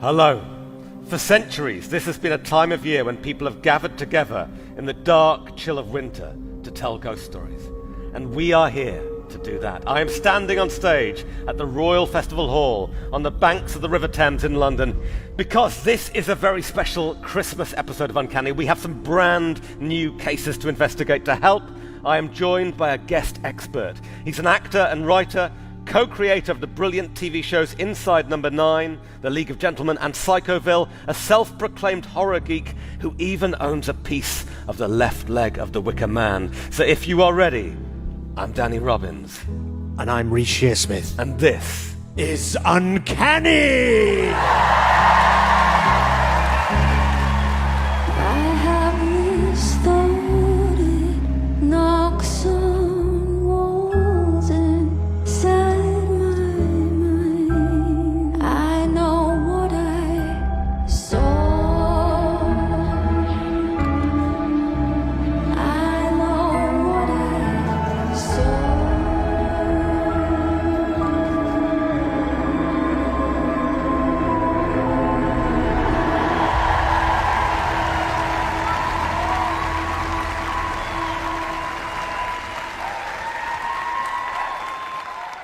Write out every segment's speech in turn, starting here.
Hello. For centuries, this has been a time of year when people have gathered together in the dark chill of winter to tell ghost stories. And we are here to do that. I am standing on stage at the Royal Festival Hall on the banks of the River Thames in London because this is a very special Christmas episode of Uncanny. We have some brand new cases to investigate. To help, I am joined by a guest expert. He's an actor and writer, co-creator of the brilliant TV shows Inside Number 9, The League of Gentlemen, and Psychoville, a self-proclaimed horror geek who even owns a piece of the left leg of the Wicker Man. So if you are ready, I'm Danny Robbins. And I'm Reece Shearsmith. And this is Uncanny!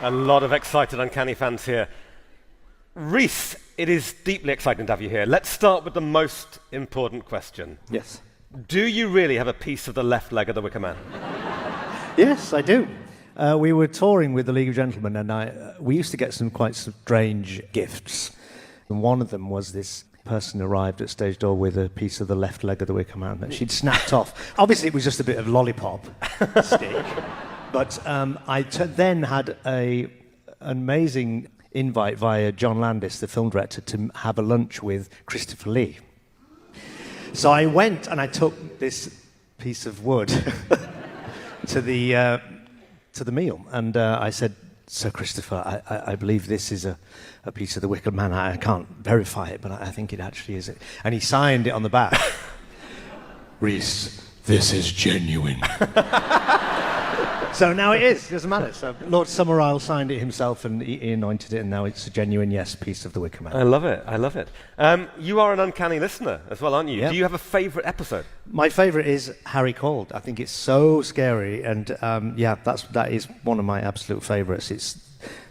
A lot of excited Uncanny fans here. Reece, it is deeply exciting to have you here. Let's start with the most important question. Yes. Do you really have a piece of the left leg of the Wicker Man? Yes, I do. We were touring with the League of Gentlemen, and we used to get some quite strange gifts. And one of them was this person arrived at stage door with a piece of the left leg of the Wicker Man that she'd snapped off. Obviously, it was just a bit of lollipop stick. But I then had an amazing invite via John Landis, the film director, to have a lunch with Christopher Lee. So I went and I took this piece of wood to the meal, and I said, "Sir Christopher, I believe this is a piece of the Wicker Man. I can't verify it, but I think it actually is." And he signed it on the back. "Reece, this is genuine." So now it is, doesn't matter. So Lord Summerisle signed it himself and he anointed it, and now it's a genuine, yes, piece of the Wicker Man. I love it, I love it. You are an Uncanny listener as well, aren't you? Yep. Do you have a favourite episode? My favourite is Harry Called. I think it's so scary, and that is one of my absolute favourites.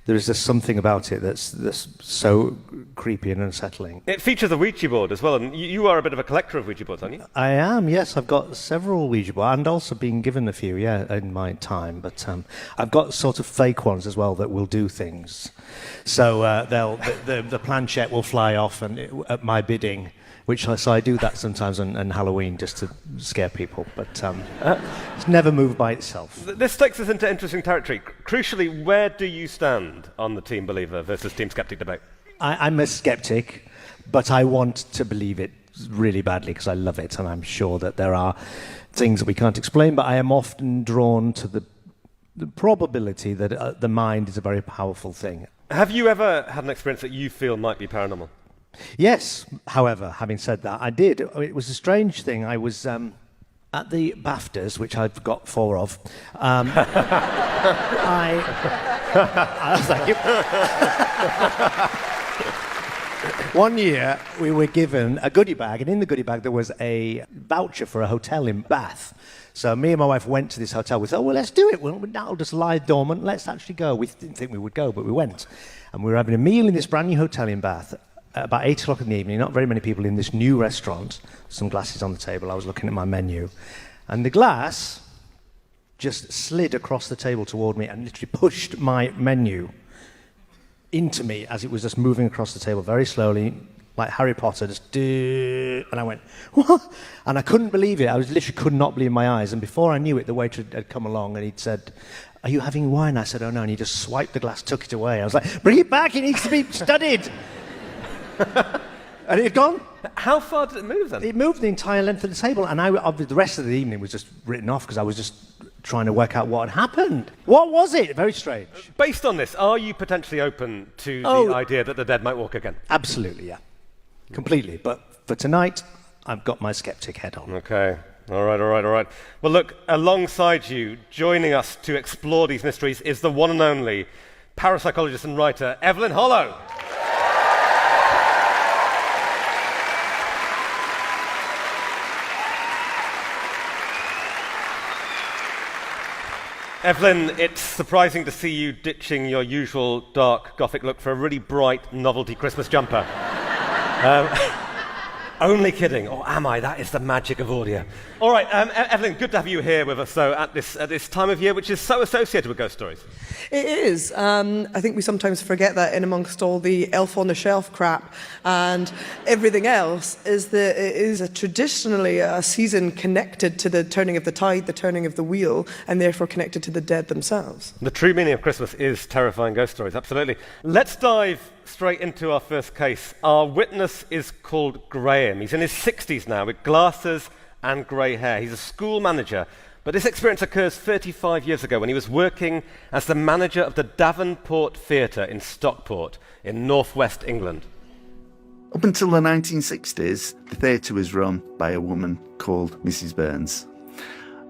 There is just something about it that's so creepy and unsettling. It features a Ouija board as well, and you are a bit of a collector of Ouija boards, aren't you? I am, yes. I've got several Ouija boards, and also been given a few, in my time. But I've got sort of fake ones as well that will do things. So the planchette will fly off at my bidding, so I do that sometimes on Halloween just to scare people. But it's never moved by itself. This takes us into interesting territory. Crucially, where do you stand on the Team Believer versus Team Skeptic debate? I'm a skeptic, but I want to believe it really badly because I love it, and I'm sure that there are things that we can't explain, but I am often drawn to the probability that the mind is a very powerful thing. Have you ever had an experience that you feel might be paranormal? Yes, however, having said that, I did. It was a strange thing. I was at the BAFTAs, which I've got 4 of. Thank you. One year, we were given a goodie bag, and in the goodie bag there was a voucher for a hotel in Bath. So me and my wife went to this hotel. We thought, well, let's do it. That'll just lie dormant. Let's actually go. We didn't think we would go, but we went. And we were having a meal in this brand new hotel in Bath. About 8 o'clock in the evening, not very many people in this new restaurant, some glasses on the table. I was looking at my menu, and the glass just slid across the table toward me and literally pushed my menu into me as it was just moving across the table very slowly, like Harry Potter, and I went, what? And I couldn't believe it. I literally could not believe my eyes. And before I knew it, the waiter had come along and he'd said, "Are you having wine?" I said, "Oh no," and he just swiped the glass, took it away. I was like, "Bring it back, it needs to be studied." And it had gone. How far did it move then? It moved the entire length of the table, and the rest of the evening was just written off because I was just trying to work out what had happened. What was it? Very strange. Based on this, are you potentially open to the idea that the dead might walk again? Absolutely, yeah. Completely. But for tonight, I've got my skeptic head on. Okay. All right. Well, look, alongside you, joining us to explore these mysteries is the one and only parapsychologist and writer, Evelyn Hollow. Evelyn, it's surprising to see you ditching your usual dark Gothic look for a really bright novelty Christmas jumper. Only kidding, or am I? That is the magic of audio. All right, Evelyn, good to have you here with us, though, at this time of year, which is so associated with ghost stories. It is. I think we sometimes forget that in amongst all the elf on the shelf crap and everything else is that it is traditionally a season connected to the turning of the tide, the turning of the wheel, and therefore connected to the dead themselves. The true meaning of Christmas is terrifying ghost stories, absolutely. Let's dive straight into our first case. Our witness is called Graham. He's in his 60s now with glasses and grey hair. He's a school manager, but this experience occurs 35 years ago when he was working as the manager of the Davenport Theatre in Stockport in northwest England. Up until the 1960s, the theatre was run by a woman called Mrs. Burns.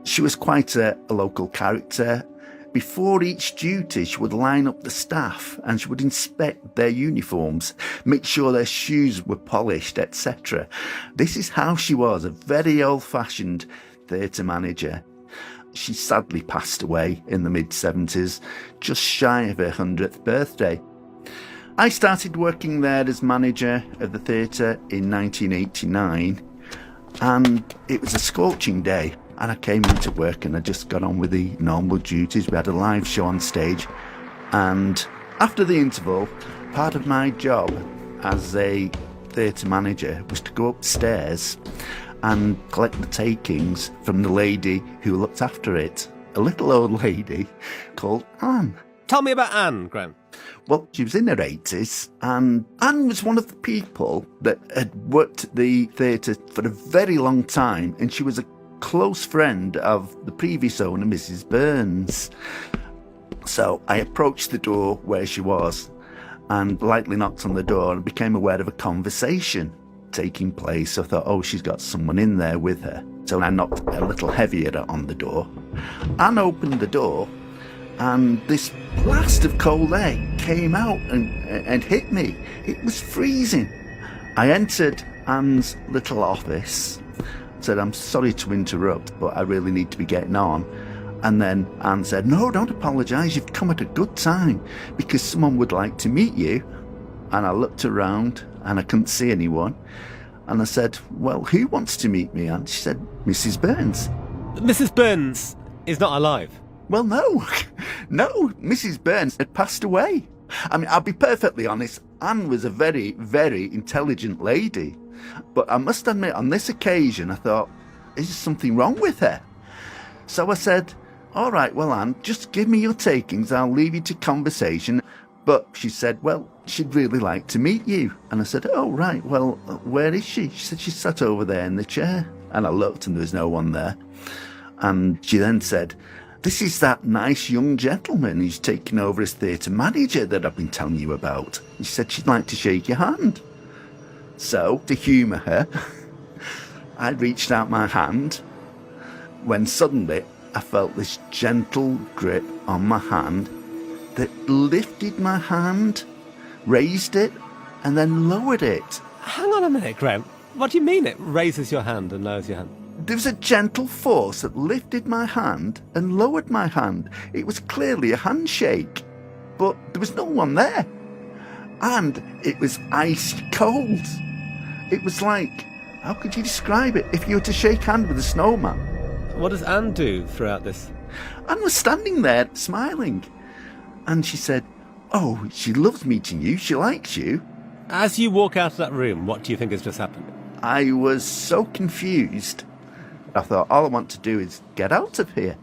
She was quite a local character. Before each duty, she would line up the staff and she would inspect their uniforms, make sure their shoes were polished, etc. This is how she was, a very old-fashioned theatre manager. She sadly passed away in the mid-70s, just shy of her 100th birthday. I started working there as manager of the theatre in 1989, and it was a scorching day. And I came into work and I just got on with the normal duties. We had a live show on stage. And after the interval, part of my job as a theatre manager was to go upstairs and collect the takings from the lady who looked after it. A little old lady called Anne. Tell me about Anne, Graham. Well, she was in her 80s, and Anne was one of the people that had worked at the theatre for a very long time, and she was a close friend of the previous owner, Mrs. Burns. So I approached the door where she was and lightly knocked on the door and became aware of a conversation taking place. I thought, oh, she's got someone in there with her. So I knocked a little heavier on the door. Anne opened the door and this blast of cold air came out and hit me. It was freezing. I entered Anne's little office, said, I'm sorry to interrupt, but I really need to be getting on. And then Anne said, no, don't apologise, you've come at a good time because someone would like to meet you. And I looked around and I couldn't see anyone. And I said, well, who wants to meet me? And she said, Mrs. Burns. Mrs. Burns is not alive. Well, no, Mrs. Burns had passed away. I mean, I'll be perfectly honest, Anne was a very, very intelligent lady. But I must admit, on this occasion, I thought, is there something wrong with her? So I said, all right, well, Anne, just give me your takings. I'll leave you to conversation. But she said, well, she'd really like to meet you. And I said, oh, right, well, where is she? She said, she sat over there in the chair. And I looked and there was no one there. And she then said, this is that nice young gentleman who's taken over as theatre manager that I've been telling you about. And she said she'd like to shake your hand. So, to humour her, I reached out my hand when suddenly I felt this gentle grip on my hand that lifted my hand, raised it, and then lowered it. Hang on a minute, Graham. What do you mean it raises your hand and lowers your hand? There was a gentle force that lifted my hand and lowered my hand. It was clearly a handshake, but there was no one there. And it was ice cold. It was like, how could you describe it? If you were to shake hands with a snowman. What does Anne do throughout this? Anne was standing there, smiling. And she said, oh, she loves meeting you. She likes you. As you walk out of that room, what do you think has just happened? I was so confused. I thought, all I want to do is get out of here.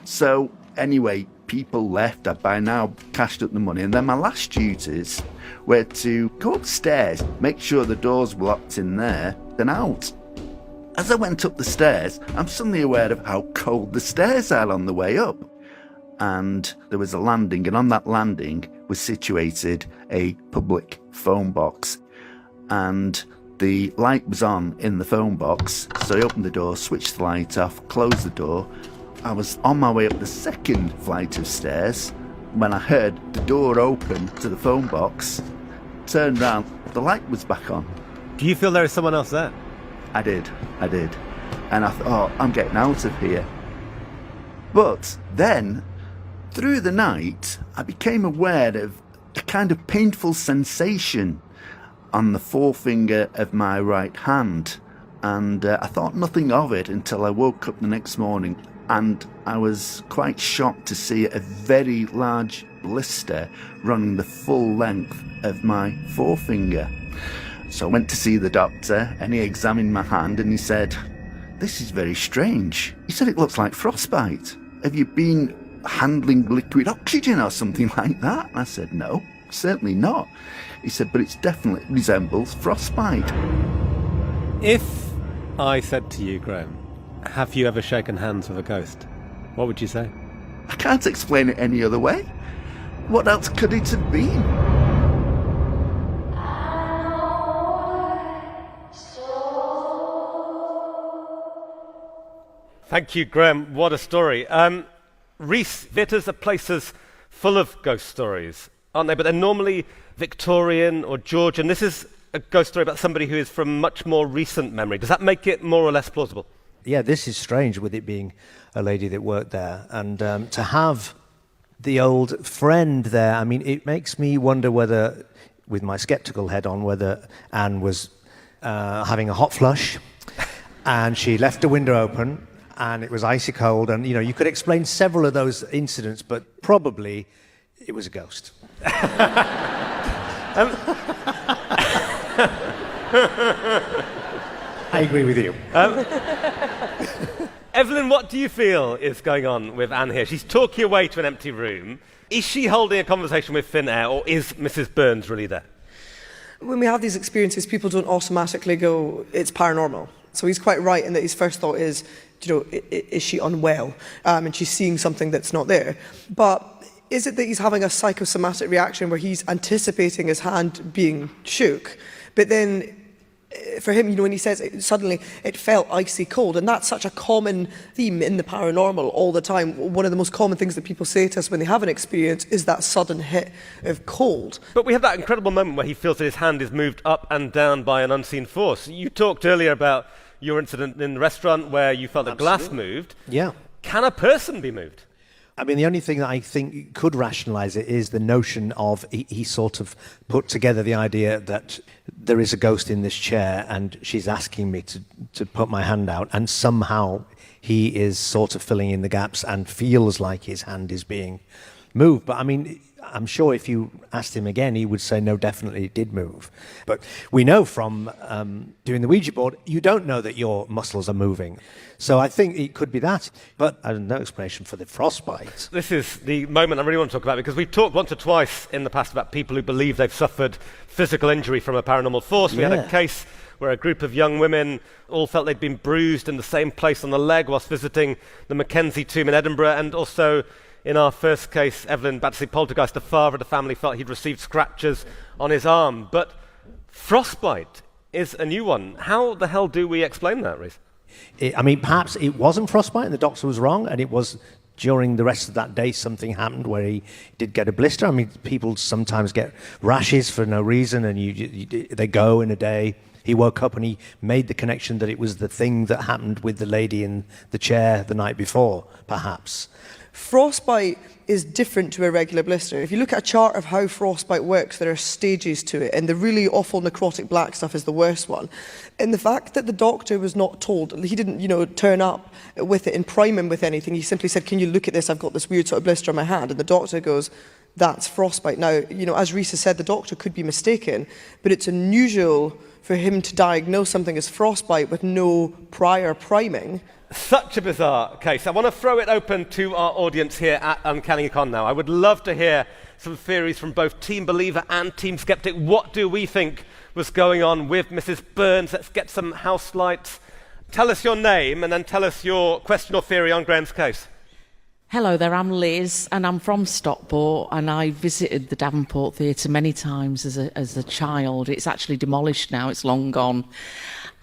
So, anyway, people left. I'd by now cashed up the money. And then my last duties were to go upstairs, make sure the doors were locked in there, then out. As I went up the stairs, I'm suddenly aware of how cold the stairs are on the way up. And there was a landing, and on that landing was situated a public phone box. And the light was on in the phone box, so I opened the door, switched the light off, closed the door. I was on my way up the second flight of stairs when I heard the door open to the phone box, turned round, the light was back on. Do you feel there is someone else there? I did. And I thought, oh, I'm getting out of here. But then Through the night, I became aware of a kind of painful sensation on the forefinger of my right hand, and I thought nothing of it until I woke up the next morning, and I was quite shocked to see a very large blister running the full length of my forefinger. So I went to see the doctor, and he examined my hand, and he said, "This is very strange." He said, "It looks like frostbite. Have you been handling liquid oxygen or something like that?" And I said, "No, certainly not." He said, "But it definitely resembles frostbite." If I said to you, Graham, have you ever shaken hands with a ghost? What would you say? I can't explain it any other way. What else could it have been? Thank you, Graham. What a story. Reece, theatres are places full of ghost stories, aren't they? But they're normally Victorian or Georgian. This is a ghost story about somebody who is from much more recent memory. Does that make it more or less plausible? Yeah, this is strange with it being a lady that worked there. And to have the old friend there, I mean, it makes me wonder whether, with my sceptical head on, whether Anne was having a hot flush and she left the window open and it was icy cold. And, you know, you could explain several of those incidents, but probably it was a ghost. I agree with you. Evelyn, what do you feel is going on with Anne here? She's talking away to an empty room. Is she holding a conversation with thin air, or is Mrs. Burns really there? When we have these experiences, people don't automatically go, it's paranormal. So he's quite right in that his first thought is, you know, is she unwell? And she's seeing something that's not there. But is it that he's having a psychosomatic reaction where he's anticipating his hand being shook? But then for him, you know, when he says suddenly it felt icy cold, and that's such a common theme in the paranormal all the time. One of the most common things that people say to us when they have an experience is that sudden hit of cold. But we have that incredible moment where he feels that his hand is moved up and down by an unseen force. You talked earlier about your incident in the restaurant where you felt the glass moved. Yeah. Can a person be moved? I mean, the only thing that I think could rationalise it is the notion of he sort of put together the idea that there is a ghost in this chair and she's asking me to put my hand out, and somehow he is sort of filling in the gaps and feels like his hand is being moved. But I mean, I'm sure if you asked him again, he would say, no, definitely it did move. But we know from doing the Ouija board, you don't know that your muscles are moving. So I think it could be that. But I have no explanation for the frostbite. This is the moment I really want to talk about, because we've talked once or twice in the past about people who believe they've suffered physical injury from a paranormal force. We had a case where a group of young women all felt they'd been bruised in the same place on the leg whilst visiting the Mackenzie tomb in Edinburgh, and also in our first case, Evelyn Battersea Poltergeist, the father of the family felt he'd received scratches on his arm. But frostbite is a new one. How the hell do we explain that, Reece? I mean, perhaps it wasn't frostbite and the doctor was wrong, and it was during the rest of that day something happened where he did get a blister. I mean, people sometimes get rashes for no reason, and they go in a day. He woke up and he made the connection that it was the thing that happened with the lady in the chair the night before, perhaps. Frostbite is different to a regular blister. If you look at a chart of how frostbite works, there are stages to it, and the really awful necrotic black stuff is the worst one. And the fact that the doctor was not told, he didn't, turn up with it and prime him with anything. He simply said, "Can you look at this? I've got this weird sort of blister on my hand." And the doctor goes, "That's frostbite." Now, as Reece has said, the doctor could be mistaken, but it's unusual for him to diagnose something as frostbite with no prior priming. Such a bizarre case. I want to throw it open to our audience here at UncannyCon now. I would love to hear some theories from both Team Believer and Team Skeptic. What do we think was going on with Mrs. Burns? Let's get some house lights. Tell us your name and then tell us your question or theory on Graham's case. Hello there, I'm Liz and I'm from Stockport, and I visited the Davenport Theatre many times as a child. It's actually demolished now, it's long gone.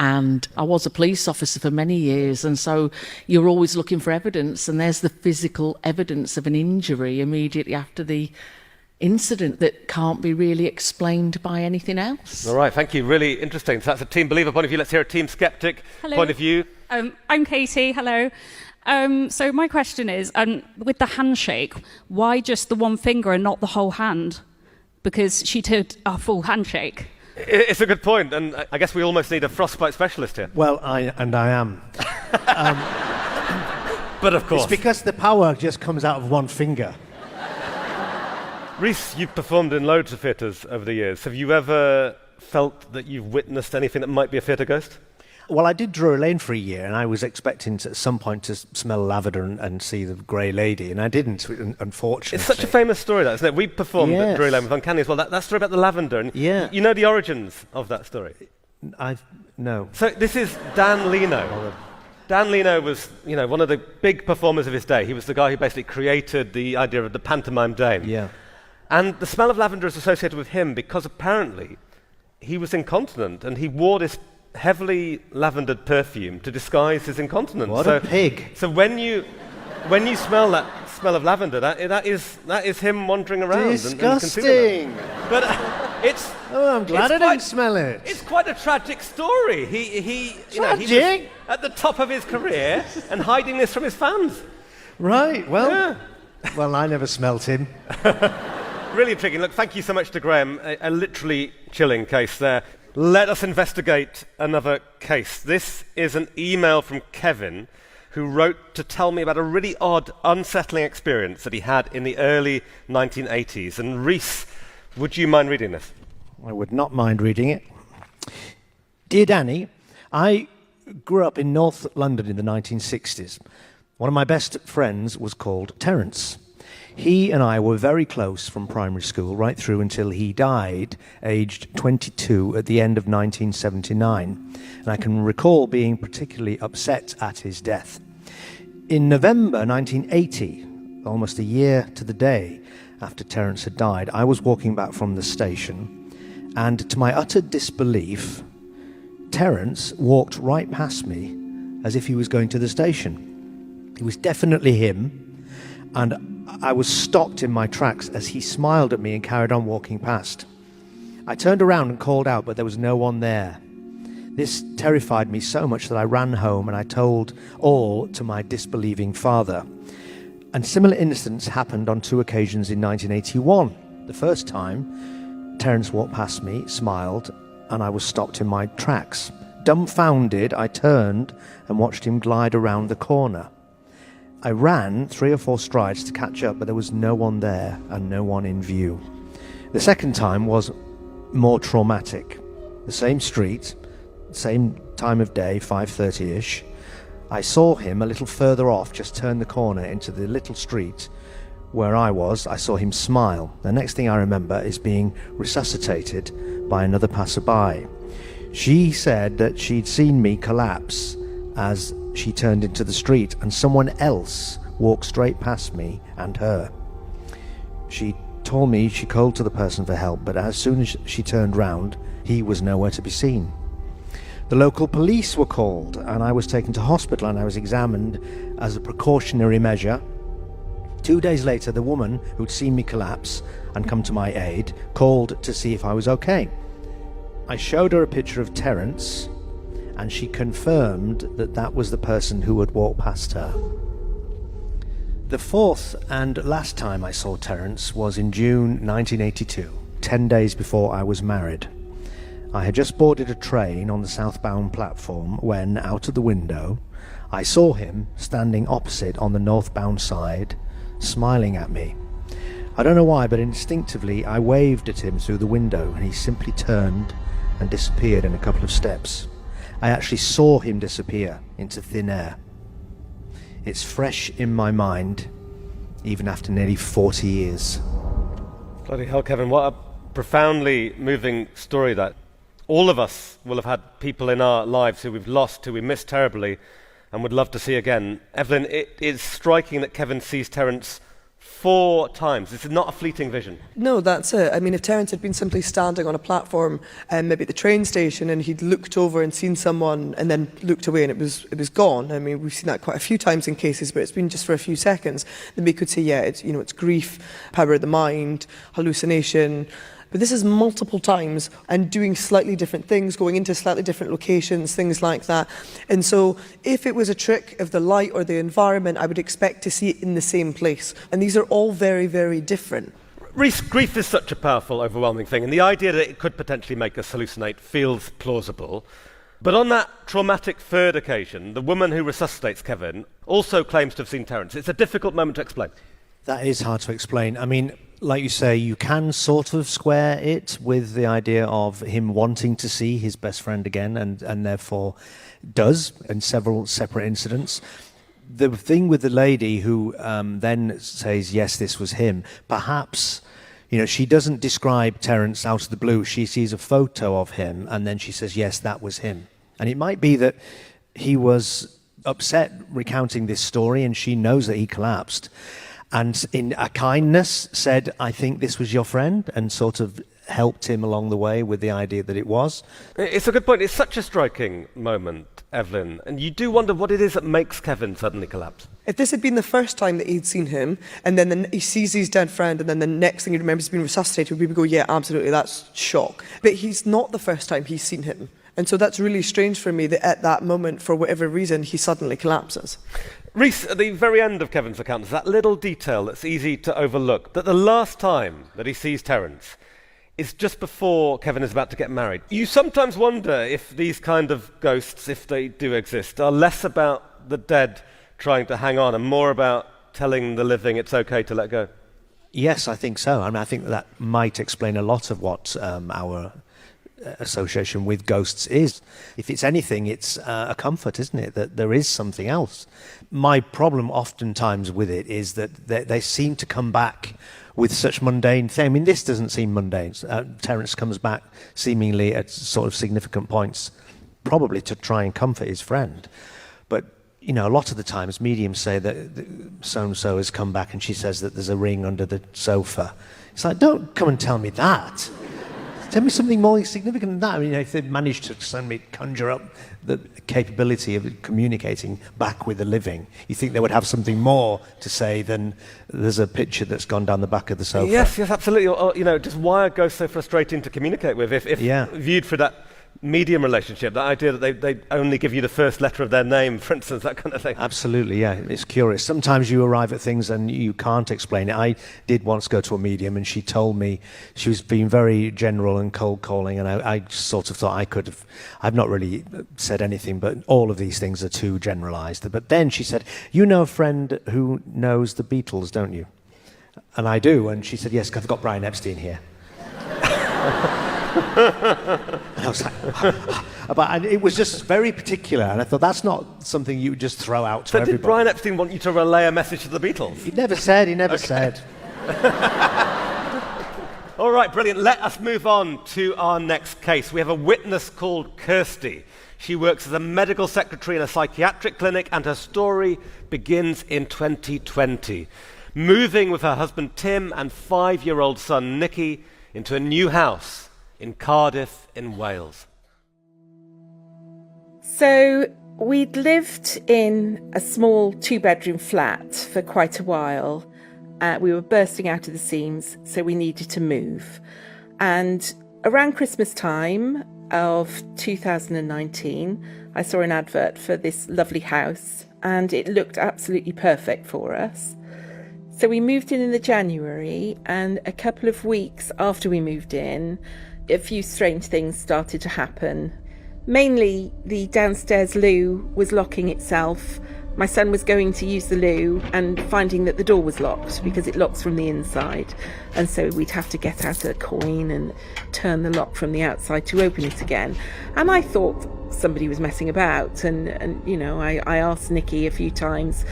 And I was a police officer for many years, and so you're always looking for evidence, and there's the physical evidence of an injury immediately after the incident that can't be really explained by anything else. All right, thank you. Really interesting. So that's a Team Believer point of view. Let's hear a Team Skeptic Hello. point of view. I'm Katie, hello. So my question is, with the handshake, why just the one finger and not the whole hand? Because she did a full handshake. It's a good point, and I guess we almost need a frostbite specialist here. Well, I am. But of course. It's because the power just comes out of one finger. Reece, you've performed in loads of theatres over the years. Have you ever felt that you've witnessed anything that might be a theatre ghost? Well, I did Drury Lane for a year, and I was expecting at some point to smell lavender and see the Grey Lady, and I didn't, unfortunately. It's such a famous story, that, isn't it? We performed at Yes. Drury Lane with Uncanny as well. That story about the lavender, and Yeah. you know the origins of that story? No. So this is Dan Leno. Dan Leno was, one of the big performers of his day. He was the guy who basically created the idea of the pantomime dame. Yeah. And the smell of lavender is associated with him because apparently he was incontinent and he wore this heavily lavendered perfume to disguise his incontinence. What a pig. So when you smell that smell of lavender, that is him wandering around. Disgusting. But it's... Oh, I'm glad I quite- didn't smell it. It's quite a tragic story. He was Tragic? at the top of his career and hiding this from his fans. Right, well, Yeah. well, I never smelt him. Really intriguing. Look, thank you so much to Graham. A literally chilling case there. Let us investigate another case. This is an email from Kevin, who wrote to tell me about a really odd, unsettling experience that he had in the early 1980s. And Reece, would you mind reading this? I would not mind reading it. Dear Danny, I grew up in North London in the 1960s. One of my best friends was called Terence. He and I were very close from primary school right through until he died, aged 22, at the end of 1979. And I can recall being particularly upset at his death. In November 1980, almost a year to the day after Terence had died, I was walking back from the station, and to my utter disbelief, Terence walked right past me as if he was going to the station. It was definitely him, and I was stopped in my tracks as he smiled at me and carried on walking past. I turned around and called out, but there was no one there. This terrified me so much that I ran home and I told all to my disbelieving father. And similar incidents happened on 2 occasions in 1981. The first time, Terence walked past me, smiled, and I was stopped in my tracks. Dumbfounded, I turned and watched him glide around the corner. I ran 3 or 4 strides to catch up, but there was no one there and no one in view. The second time was more traumatic. The same street, same time of day, 5:30ish. I saw him a little further off, just turn the corner into the little street where I was. I saw him smile. The next thing I remember is being resuscitated by another passerby. She said that she'd seen me collapse as she turned into the street, and someone else walked straight past me and her. She told me she called to the person for help, but as soon as she turned round, he was nowhere to be seen. The local police were called, and I was taken to hospital and I was examined as a precautionary measure. 2 days later, the woman who'd seen me collapse and come to my aid called to see if I was okay. I showed her a picture of Terence, and she confirmed that that was the person who had walked past her. The fourth and last time I saw Terence was in June 1982, 10 days before I was married. I had just boarded a train on the southbound platform when, out of the window, I saw him standing opposite on the northbound side, smiling at me. I don't know why, but instinctively I waved at him through the window, and he simply turned and disappeared in a couple of steps. I actually saw him disappear into thin air. It's fresh in my mind, even after nearly 40 years. Bloody hell, Kevin, what a profoundly moving story that. All of us will have had people in our lives who we've lost, who we miss terribly, and would love to see again. Evelyn, it is striking that Kevin sees Terence 4 times. This is not a fleeting vision. No, that's it. I mean, if Terence had been simply standing on a platform, maybe at the train station, and he'd looked over and seen someone and then looked away and it was gone. I mean, we've seen that quite a few times in cases, but it's been just for a few seconds. Then we could say, yeah, it's grief, power of the mind, hallucination. But this is multiple times and doing slightly different things, going into slightly different locations, things like that. And so if it was a trick of the light or the environment, I would expect to see it in the same place. And these are all very, very different. Reece, grief is such a powerful, overwhelming thing, and the idea that it could potentially make us hallucinate feels plausible. But on that traumatic third occasion, the woman who resuscitates Kevin also claims to have seen Terence. It's a difficult moment to explain. That is hard to explain. I mean, like you say, you can sort of square it with the idea of him wanting to see his best friend again, and therefore does in several separate incidents. The thing with the lady who then says, yes, this was him, perhaps, she doesn't describe Terence out of the blue. She sees a photo of him, and then she says, yes, that was him. And it might be that he was upset recounting this story, and she knows that he collapsed, and in a kindness said, I think this was your friend, and sort of helped him along the way with the idea that it was. It's a good point. It's such a striking moment, Evelyn, and you do wonder what it is that makes Kevin suddenly collapse. If this had been the first time that he'd seen him, and then he sees his dead friend, and then the next thing he remembers being resuscitated, we would go, yeah, absolutely, that's shock. But he's not the first time he's seen him. And so that's really strange for me that at that moment, for whatever reason, he suddenly collapses. Reece, at the very end of Kevin's account, there's that little detail that's easy to overlook, that the last time that he sees Terence is just before Kevin is about to get married. You sometimes wonder if these kind of ghosts, if they do exist, are less about the dead trying to hang on and more about telling the living it's okay to let go. Yes, I think so. I mean, I think that might explain a lot of what our association with ghosts is. If it's anything, it's a comfort, isn't it, that there is something else. My problem oftentimes with it is that they seem to come back with such mundane things. I mean, this doesn't seem mundane. Terence comes back seemingly at sort of significant points, probably to try and comfort his friend. But, a lot of the times mediums say that so-and-so has come back and she says that there's a ring under the sofa. It's like, don't come and tell me that. Tell me something more significant than that. I mean, if they'd managed to suddenly conjure up the capability of communicating back with the living, you think they would have something more to say than there's a picture that's gone down the back of the sofa. Yes, absolutely. Or, just why are ghosts so frustrating to communicate with? If viewed through that medium relationship, that idea that they only give you the first letter of their name, for instance, that kind of thing. Absolutely, yeah. It's curious. Sometimes you arrive at things and you can't explain it. I did once go to a medium and she told me, she was being very general and cold calling, and I sort of thought I've not really said anything, but all of these things are too generalized. But then she said, you know a friend who knows the Beatles, don't you? And I do. And she said, yes, I've got Brian Epstein here. And I was like, but it was just very particular, and I thought that's not something you would just throw out to everybody. Did Brian Epstein want you to relay a message to the Beatles? He never said. All right, brilliant. Let us move on to our next case. We have a witness called Kirsty. She works as a medical secretary in a psychiatric clinic, and her story begins in 2020. Moving with her husband Tim and 5-year-old son Nicky into a new house in Cardiff in Wales. So we'd lived in a small 2-bedroom flat for quite a while. We were bursting out of the seams, so we needed to move. And around Christmas time of 2019, I saw an advert for this lovely house, and it looked absolutely perfect for us. So we moved in the January, and a couple of weeks after we moved in, a few strange things started to happen. Mainly, the downstairs loo was locking itself. My son was going to use the loo and finding that the door was locked because it locks from the inside. And so we'd have to get out a coin and turn the lock from the outside to open it again. And I thought somebody was messing about. And I asked Nicky a few times,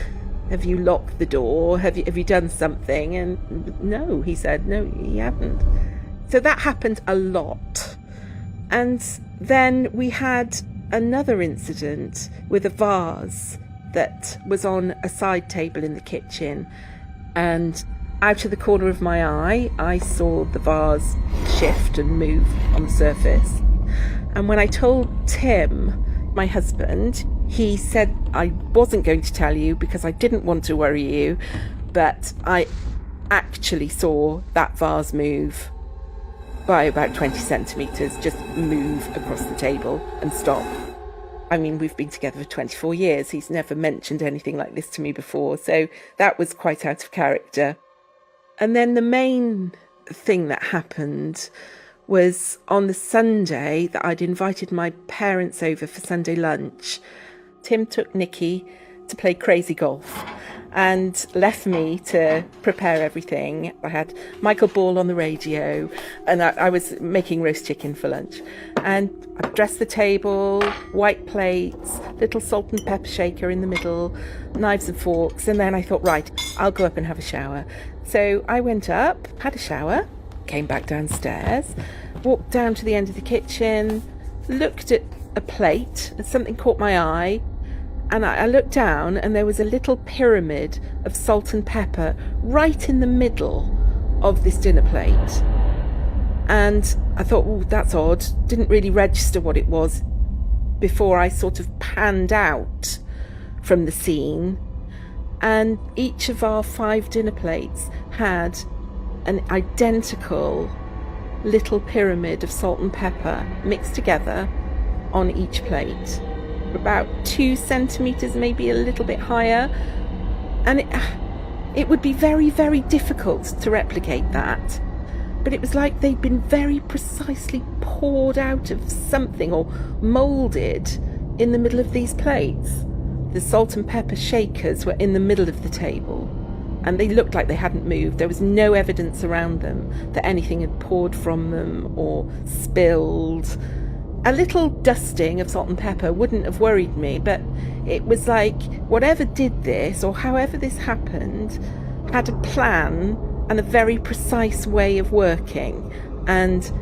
have you locked the door? Have you done something? And no, he said, no, he hadn't. So that happened a lot. And then we had another incident with a vase that was on a side table in the kitchen. And out of the corner of my eye, I saw the vase shift and move on the surface. And when I told Tim, my husband, he said I wasn't going to tell you because I didn't want to worry you, but I actually saw that vase move. by about 20 centimetres, just move across the table and stop. I mean, we've been together for 24 years. He's never mentioned anything like this to me before, so that was quite out of character. And then the main thing that happened was on the Sunday that I'd invited my parents over for Sunday lunch. Tim took Nikki to play crazy golf and left me to prepare everything. I had Michael Ball on the radio, and I was making roast chicken for lunch. And I dressed the table, white plates, little salt and pepper shaker in the middle, knives and forks, and then I thought, right, I'll go up and have a shower. So I went up, had a shower, came back downstairs, walked down to the end of the kitchen, looked at a plate, and something caught my eye, and I looked down and there was a little pyramid of salt and pepper right in the middle of this dinner plate. And I thought, oh, that's odd. Didn't really register what it was before I sort of panned out from the scene. And each of our 5 dinner plates had an identical little pyramid of salt and pepper mixed together on each plate. About 2 centimetres, maybe a little bit higher. And it would be very, very difficult to replicate that. But it was like they'd been very precisely poured out of something or moulded in the middle of these plates. The salt and pepper shakers were in the middle of the table, and they looked like they hadn't moved. There was no evidence around them that anything had poured from them or spilled. A little dusting of salt and pepper wouldn't have worried me, but it was like whatever did this, or however this happened, had a plan and a very precise way of working. And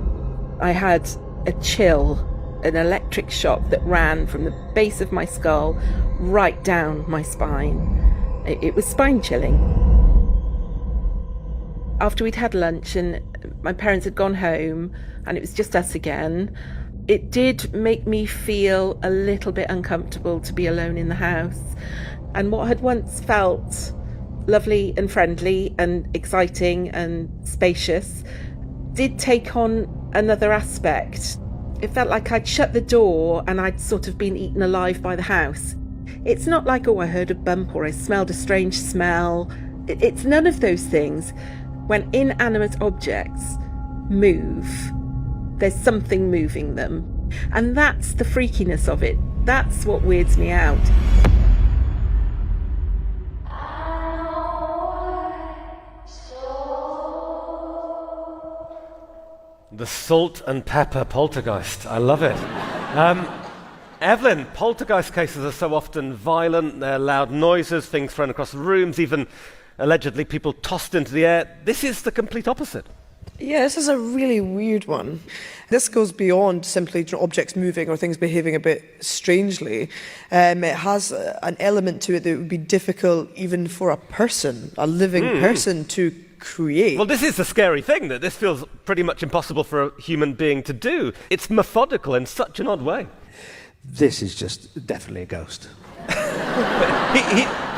I had a chill, an electric shock that ran from the base of my skull right down my spine. It was spine chilling. After we'd had lunch and my parents had gone home and it was just us again, it did make me feel a little bit uncomfortable to be alone in the house. And what had once felt lovely and friendly and exciting and spacious did take on another aspect. It felt like I'd shut the door and I'd sort of been eaten alive by the house. It's not like, oh, I heard a bump or I smelled a strange smell. It's none of those things. When inanimate objects move, there's something moving them. And that's the freakiness of it. That's what weirds me out. The salt and pepper poltergeist. I love it. Evelyn, poltergeist cases are so often violent. They're loud noises, things thrown across rooms, even allegedly people tossed into the air. This is the complete opposite. Yeah, this is a really weird one. This goes beyond simply objects moving or things behaving a bit strangely. It has an element to it that would be difficult even for a person, a living person, to create. Well, this is the scary thing, that this feels pretty much impossible for a human being to do. It's methodical in such an odd way. This is just definitely a ghost. The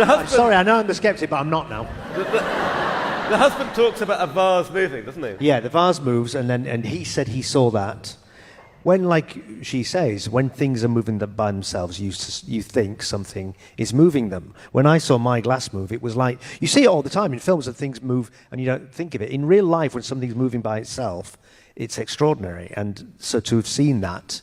husband, I'm sorry, I know I'm the skeptic, but I'm not now. The husband talks about a vase moving, doesn't he? Yeah, the vase moves, and he said he saw that. When, like she says, when things are moving by themselves, you think something is moving them. When I saw my glass move, it was like, you see it all the time in films that things move and you don't think of it. In real life, when something's moving by itself, it's extraordinary. And so to have seen that,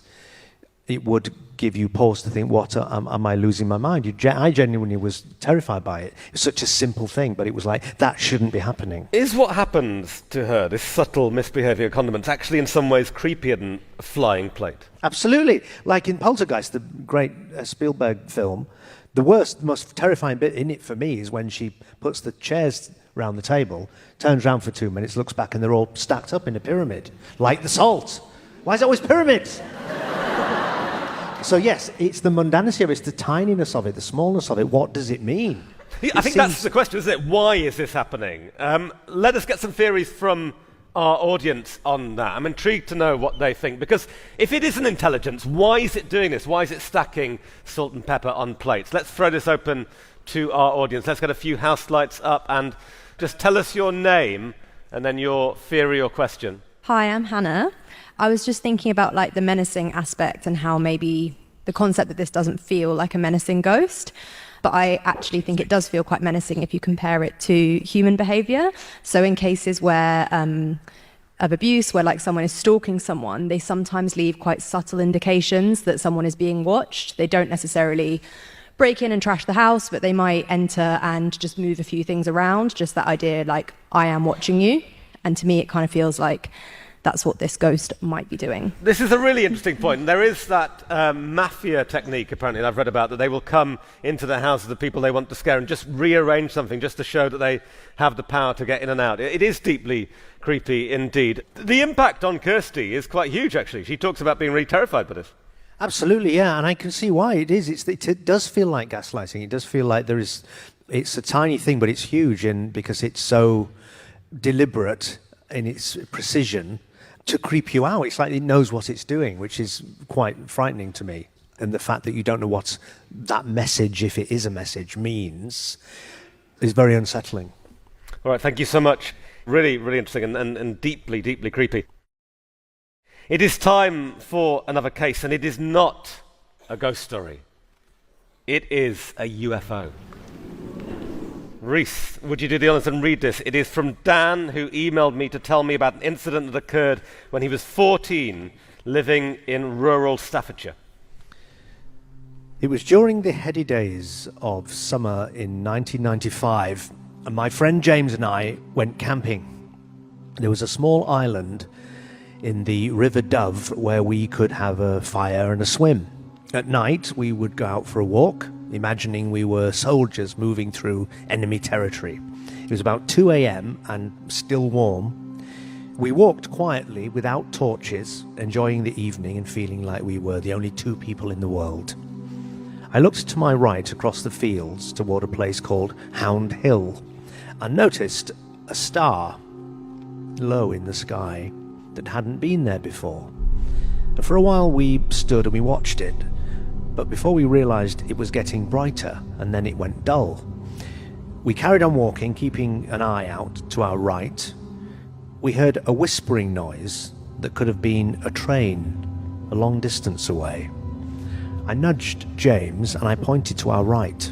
it would give you pause to think, what, am I losing my mind? I genuinely was terrified by it. It's such a simple thing, but it was like, that shouldn't be happening. Is what happens to her, this subtle misbehaviour of condiments, actually in some ways creepier than a flying plate? Absolutely. Like in Poltergeist, the great Spielberg film, the worst, most terrifying bit in it for me is when she puts the chairs round the table, turns round for 2 minutes, looks back, and they're all stacked up in a pyramid, like the salt. Why is it always pyramids? So yes, it's the mundanity of it, it's the tininess of it, the smallness of it. What does it mean? I think that's the question, isn't it? Why is this happening? Let us get some theories from our audience on that. I'm intrigued to know what they think, because if it is an intelligence, why is it doing this? Why is it stacking salt and pepper on plates? Let's throw this open to our audience. Let's get a few house lights up and just tell us your name and then your theory or question. Hi, I'm Hannah. I was just thinking about like the menacing aspect and how maybe the concept that this doesn't feel like a menacing ghost. But I actually think it does feel quite menacing if you compare it to human behavior. So in cases where of abuse, where like someone is stalking someone, they sometimes leave quite subtle indications that someone is being watched. They don't necessarily break in and trash the house, but they might enter and just move a few things around. Just that idea, like, I am watching you. And to me, it kind of feels like that's what this ghost might be doing. This is a really interesting point. There is that mafia technique, apparently, that I've read about, that they will come into the house of the people they want to scare and just rearrange something just to show that they have the power to get in and out. It is deeply creepy indeed. The impact on Kirsty is quite huge, actually. She talks about being really terrified by this. Absolutely, yeah, and I can see why it is. It does feel like gaslighting. It does feel like it's a tiny thing, but it's huge, and because it's so deliberate in its precision to creep you out. It's like it knows what it's doing, which is quite frightening to me. And the fact that you don't know what that message, if it is a message, means is very unsettling. All right, thank you so much. Really, really interesting and deeply, deeply creepy. It is time for another case, and it is not a ghost story. It is a UFO. Reece, would you do the honors and read this? It is from Dan, who emailed me to tell me about an incident that occurred when he was 14, living in rural Staffordshire. It was during the heady days of summer in 1995, and my friend James and I went camping. There was a small island in the River Dove where we could have a fire and a swim. At night, we would go out for a walk, imagining we were soldiers moving through enemy territory. It was about 2 a.m. and still warm. We walked quietly without torches, enjoying the evening and feeling like we were the only two people in the world. I looked to my right across the fields toward a place called Hound Hill and noticed a star low in the sky that hadn't been there before. And for a while we stood and we watched it. But before we realized it was getting brighter, and then it went dull. We carried on walking, keeping an eye out to our right. We heard a whispering noise that could have been a train a long distance away. I nudged James and I pointed to our right.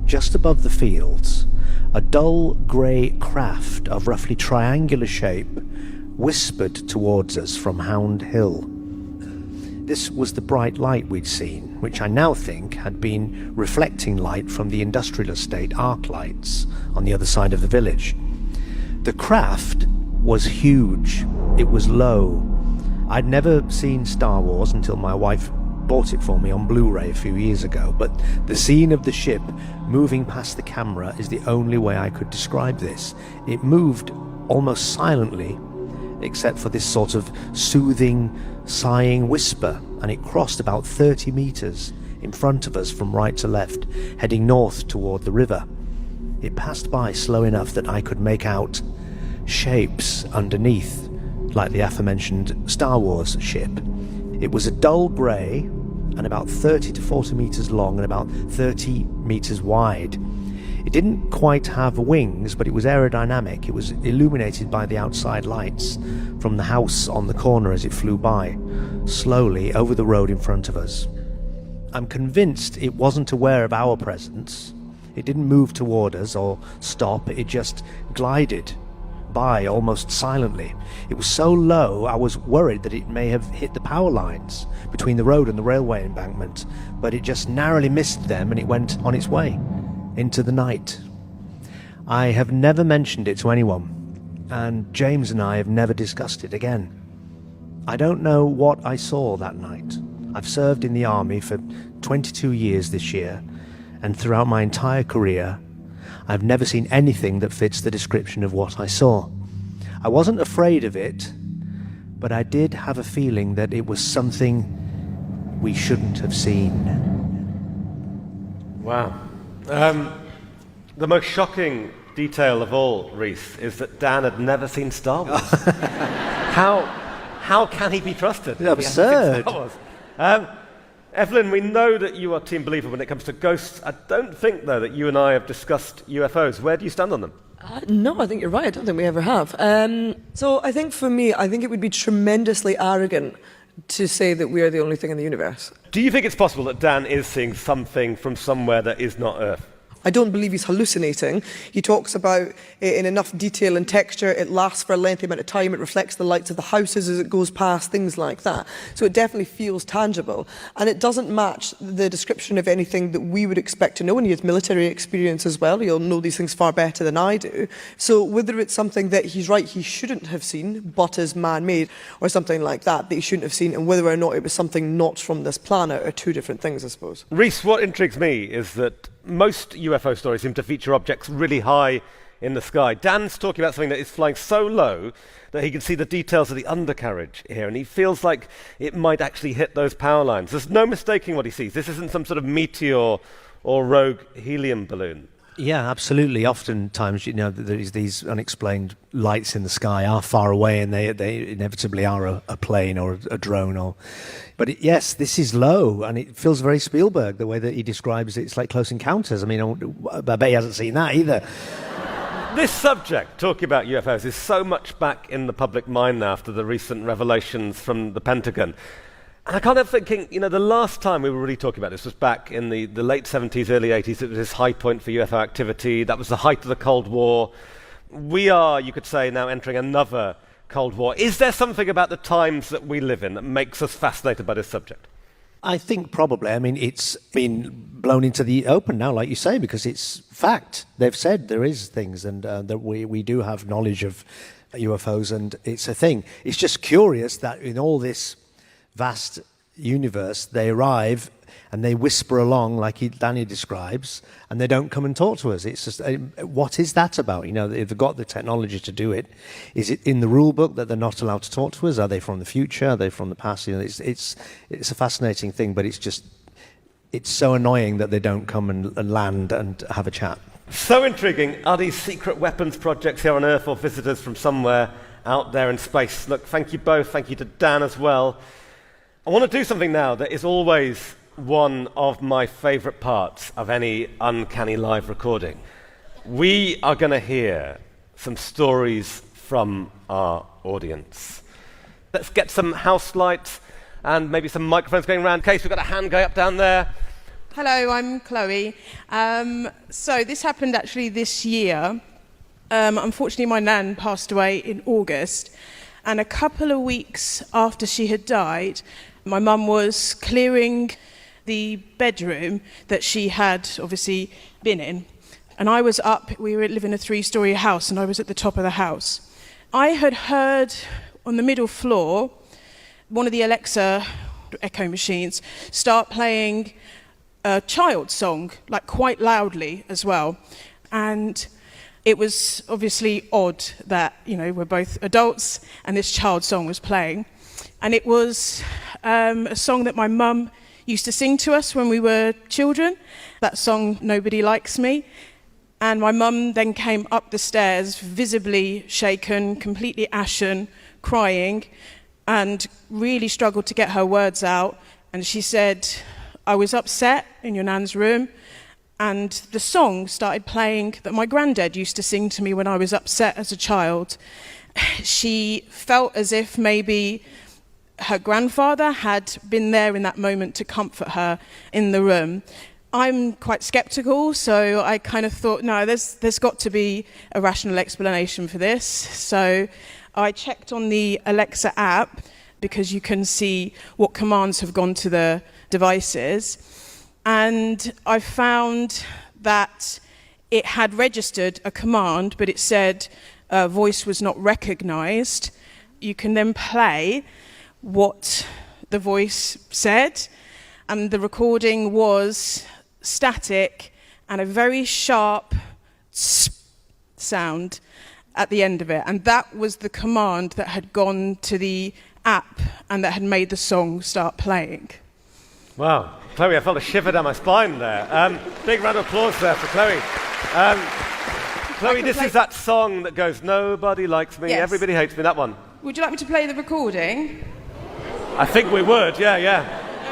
Just above the fields, a dull grey craft of roughly triangular shape whispered towards us from Hound Hill. This was the bright light we'd seen, which I now think had been reflecting light from the industrial estate arc lights on the other side of the village. The craft was huge. It was low. I'd never seen Star Wars until my wife bought it for me on Blu-ray a few years ago, but the scene of the ship moving past the camera is the only way I could describe this. It moved almost silently, except for this sort of soothing, sighing whisper, and it crossed about 30 meters in front of us from right to left, heading north toward the river. It passed by slow enough that I could make out shapes underneath, like the aforementioned Star Wars ship. It was a dull grey and about 30 to 40 meters long and about 30 meters wide. It didn't quite have wings, but it was aerodynamic. It was illuminated by the outside lights from the house on the corner as it flew by, slowly over the road in front of us. I'm convinced it wasn't aware of our presence. It didn't move toward us or stop. It just glided by almost silently. It was so low I was worried that it may have hit the power lines between the road and the railway embankment, but it just narrowly missed them and it went on its way into the night. I have never mentioned it to anyone, and James and I have never discussed it again. I don't know what I saw that night. I've served in the army for 22 years this year, and throughout my entire career, I've never seen anything that fits the description of what I saw. I wasn't afraid of it, but I did have a feeling that it was something we shouldn't have seen. Wow. The most shocking detail of all, Reece, is that Dan had never seen Star Wars. How can he be trusted? Absurd. Evelyn, we know that you are team believer when it comes to ghosts. I don't think, though, that you and I have discussed UFOs. Where do you stand on them? No, I think you're right. I don't think we ever have. So I think for me, I think it would be tremendously arrogant to say that we are the only thing in the universe. Do you think it's possible that Dan is seeing something from somewhere that is not Earth? I don't believe he's hallucinating. He talks about it in enough detail and texture. It lasts for a lengthy amount of time. It reflects the lights of the houses as it goes past, things like that. So it definitely feels tangible. And it doesn't match the description of anything that we would expect to know. And he has military experience as well. He'll know these things far better than I do. So whether it's something that he's right, he shouldn't have seen, but is man-made, or something like that he shouldn't have seen, and whether or not it was something not from this planet are two different things, I suppose. Reece, what intrigues me is that most UFO stories seem to feature objects really high in the sky. Dan's talking about something that is flying so low that he can see the details of the undercarriage here, and he feels like it might actually hit those power lines. There's no mistaking what he sees. This isn't some sort of meteor or rogue helium balloon. Yeah, absolutely. Oftentimes, these unexplained lights in the sky are far away, and they inevitably are a plane or a drone. But yes, this is low, and it feels very Spielberg, the way that he describes it. It's like Close Encounters. I mean, I bet he hasn't seen that either. This subject, talking about UFOs, is so much back in the public mind now after the recent revelations from the Pentagon. And I can't help thinking, the last time we were really talking about this was back in the late 70s, early 80s. It was this high point for UFO activity. That was the height of the Cold War. We are, you could say, now entering another Cold War. Is there something about the times that we live in that makes us fascinated by this subject? I think probably. I mean, it's been blown into the open now, like you say, because it's fact. They've said there is things, and that we do have knowledge of UFOs, and it's a thing. It's just curious that in all this vast universe, they arrive and they whisper along like Danny describes, and they don't come and talk to us. It's just, what is that about? They've got the technology to do it. Is it in the rule book that they're not allowed to talk to us? Are they from the future? Are they from the past? It's a fascinating thing, but it's so annoying that they don't come and land and have a chat. So intriguing. Are these secret weapons projects here on Earth or visitors from somewhere out there in space? Look, thank you both. Thank you to Dan as well. I want to do something now that is always one of my favourite parts of any Uncanny live recording. We are going to hear some stories from our audience. Let's get some house lights and maybe some microphones going around. In case we've got a hand going up down there. Hello, I'm Chloe. So this happened actually this year. Unfortunately, my nan passed away in August, and a couple of weeks after she had died, my mum was clearing the bedroom that she had obviously been in. And I was up, we live in a 3-story house, and I was at the top of the house. I had heard on the middle floor one of the Alexa Echo machines start playing a child song, like quite loudly as well. And it was obviously odd that, we're both adults and this child song was playing. And it was a song that my mum used to sing to us when we were children, that song, Nobody Likes Me. And my mum then came up the stairs, visibly shaken, completely ashen, crying, and really struggled to get her words out. And she said, I was upset in your nan's room, and the song started playing that my granddad used to sing to me when I was upset as a child. She felt as if maybe her grandfather had been there in that moment to comfort her in the room. I'm quite skeptical, so I kind of thought, no, there's got to be a rational explanation for this. So I checked on the Alexa app, because you can see what commands have gone to the devices, and I found that it had registered a command, but it said voice was not recognized. You can then play what the voice said, and the recording was static and a very sharp sound at the end of it, and that was the command that had gone to the app and that had made the song start playing. Wow, Chloe, I felt a shiver down my spine there. Big round of applause there for Chloe. Chloe, this is that song that goes, Nobody Likes Me, Yes. Everybody Hates Me, that one. Would you like me to play the recording? I think we would, yeah.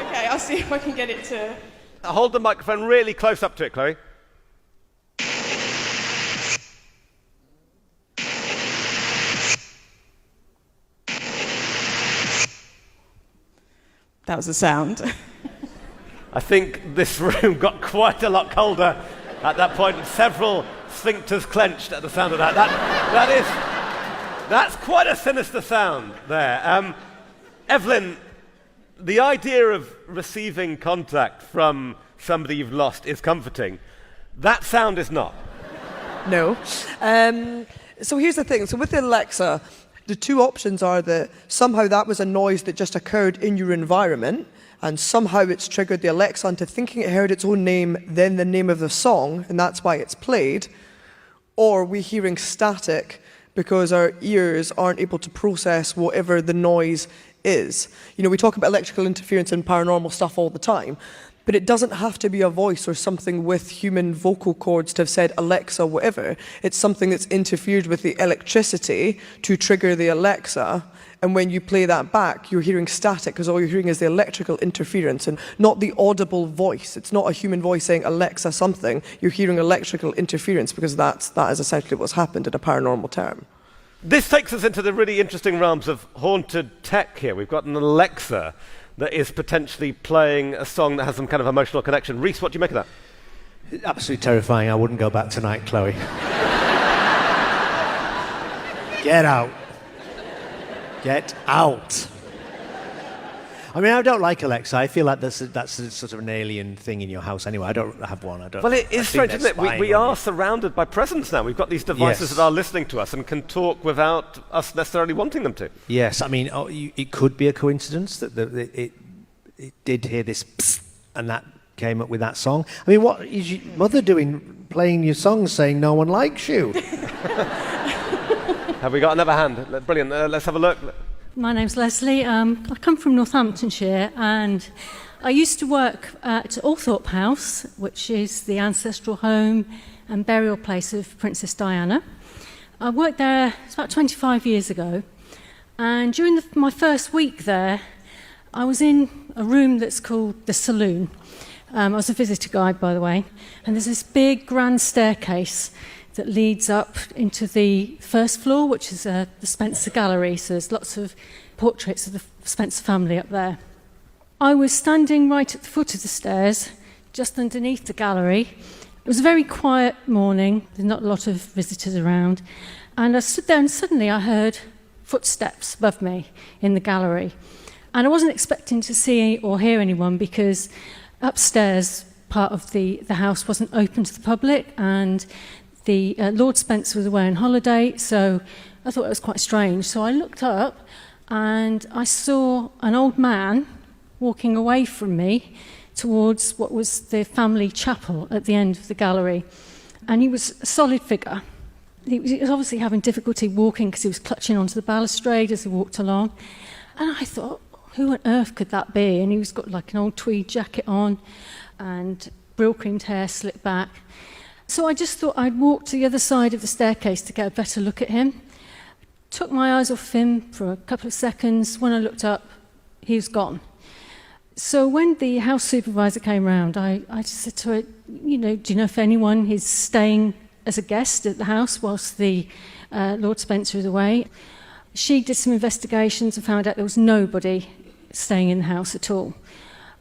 Okay, I'll see if I can get it to... Hold the microphone really close up to it, Chloe. That was the sound. I think this room got quite a lot colder at that point, and several sphincters clenched at the sound of that. That's quite a sinister sound there. Evelyn, the idea of receiving contact from somebody you've lost is comforting. That sound is not. No. So here's the thing. So with the Alexa, the two options are that somehow that was a noise that just occurred in your environment, and somehow it's triggered the Alexa into thinking it heard its own name, then the name of the song, and that's why it's played. Or we're hearing static because our ears aren't able to process whatever the noise is. You know, we talk about electrical interference and paranormal stuff all the time, but it doesn't have to be a voice or something with human vocal cords to have said Alexa, whatever. It's something that's interfered with the electricity to trigger the Alexa, and when you play that back, you're hearing static because all you're hearing is the electrical interference and not the audible voice. It's not a human voice saying Alexa something. You're hearing electrical interference because that is essentially what's happened in a paranormal term. This takes us into the really interesting realms of haunted tech here. We've got an Alexa that is potentially playing a song that has some kind of emotional connection. Reece, what do you make of that? Absolutely terrifying. I wouldn't go back tonight, Chloe. Get out. Get out. I mean, I don't like Alexa. I feel like that's a sort of an alien thing in your house anyway. I don't have one. Well, it is strange, isn't it? We are surrounded by presence now. We've got these devices that are listening to us and can talk without us necessarily wanting them to. Yes, I mean, it could be a coincidence that it did hear this psst, and that came up with that song. I mean, what is your mother doing, playing your songs saying no one likes you? Have we got another hand? Brilliant. Let's have a look. My name's Leslie. I come from Northamptonshire, and I used to work at Althorpe House, which is the ancestral home and burial place of Princess Diana. I worked there about 25 years ago, and during my first week there, I was in a room that's called the saloon. I was a visitor guide, by the way, and there's this big grand staircase that leads up into the first floor, which is the Spencer Gallery. So there's lots of portraits of the Spencer family up there. I was standing right at the foot of the stairs, just underneath the gallery. It was a very quiet morning. There's not a lot of visitors around. And I stood there and suddenly I heard footsteps above me in the gallery. And I wasn't expecting to see or hear anyone because upstairs part of the house wasn't open to the public, and the Lord Spencer was away on holiday, so I thought it was quite strange. So I looked up and I saw an old man walking away from me towards what was the family chapel at the end of the gallery. And he was a solid figure. He was obviously having difficulty walking because he was clutching onto the balustrade as he walked along. And I thought, who on earth could that be? And he was got like an old tweed jacket on and brill-creamed hair slicked back. So I just thought I'd walk to the other side of the staircase to get a better look at him. Took my eyes off him for a couple of seconds. When I looked up, he was gone. So when the house supervisor came round, I just said to her, do you know if anyone is staying as a guest at the house whilst the Lord Spencer is away? She did some investigations and found out there was nobody staying in the house at all.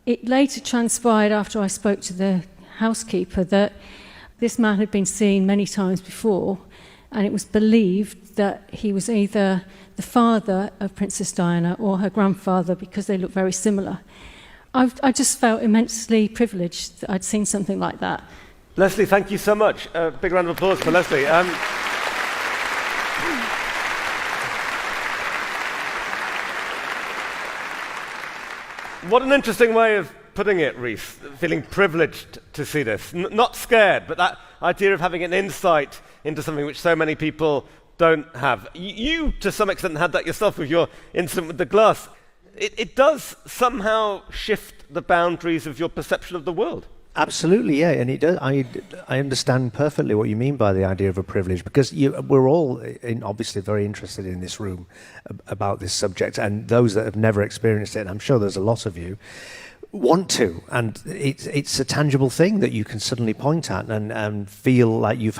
It later transpired after I spoke to the housekeeper that this man had been seen many times before, and it was believed that he was either the father of Princess Diana or her grandfather because they look very similar. I just felt immensely privileged that I'd seen something like that. Leslie, thank you so much. A big round of applause for Leslie. What an interesting way of putting it, Reece. Feeling privileged to see this. Not scared, but that idea of having an insight into something which so many people don't have. You, to some extent, had that yourself with your incident with the glass. It does somehow shift the boundaries of your perception of the world. Absolutely, yeah, and it does. I understand perfectly what you mean by the idea of a privilege, because we're all obviously very interested in this room about this subject, and those that have never experienced it, and I'm sure there's a lot of you, want to, and it's a tangible thing that you can suddenly point at and feel like you've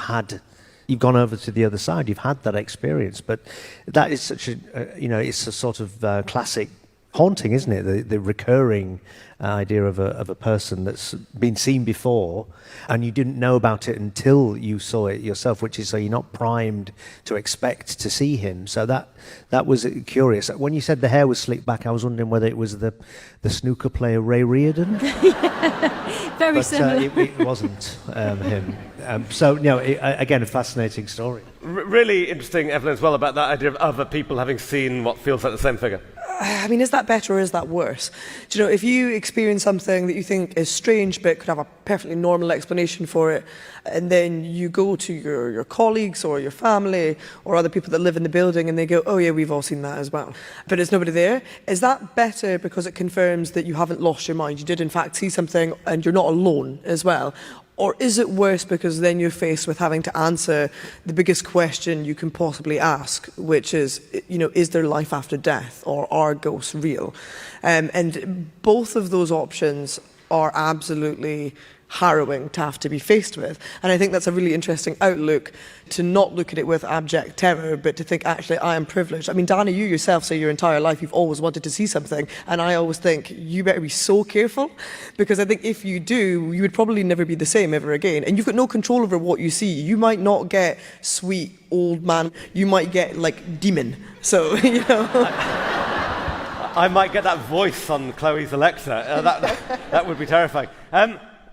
gone over to the other side, you've had that experience. But that is such it's a sort of classic haunting, isn't it? The recurring idea of a person that's been seen before, and you didn't know about it until you saw it yourself, which is so you're not primed to expect to see him. So that was curious. When you said the hair was slicked back, I was wondering whether it was the snooker player Ray Reardon. Very similar. It wasn't him. So, again, a fascinating story. Really interesting, Evelyn, as well, about that idea of other people having seen what feels like the same figure. I mean, is that better or is that worse? Do you know, if you experience something that you think is strange but could have a perfectly normal explanation for it, and then you go to your colleagues or your family or other people that live in the building and they go, oh yeah, we've all seen that as well, but there's nobody there, is that better because it confirms that you haven't lost your mind? You did in fact see something and you're not alone as well? Or is it worse because then you're faced with having to answer the biggest question you can possibly ask, which is, is there life after death, or are ghosts real? And both of those options are absolutely harrowing to have to be faced with. And I think that's a really interesting outlook, to not look at it with abject terror, but to think, actually, I am privileged. I mean, Dana, you yourself say your entire life you've always wanted to see something, and I always think you better be so careful, because I think if you do, you would probably never be the same ever again. And you've got no control over what you see. You might not get sweet old man, you might get like demon. So, I might get that voice on Chloe's Alexa. That would be terrifying.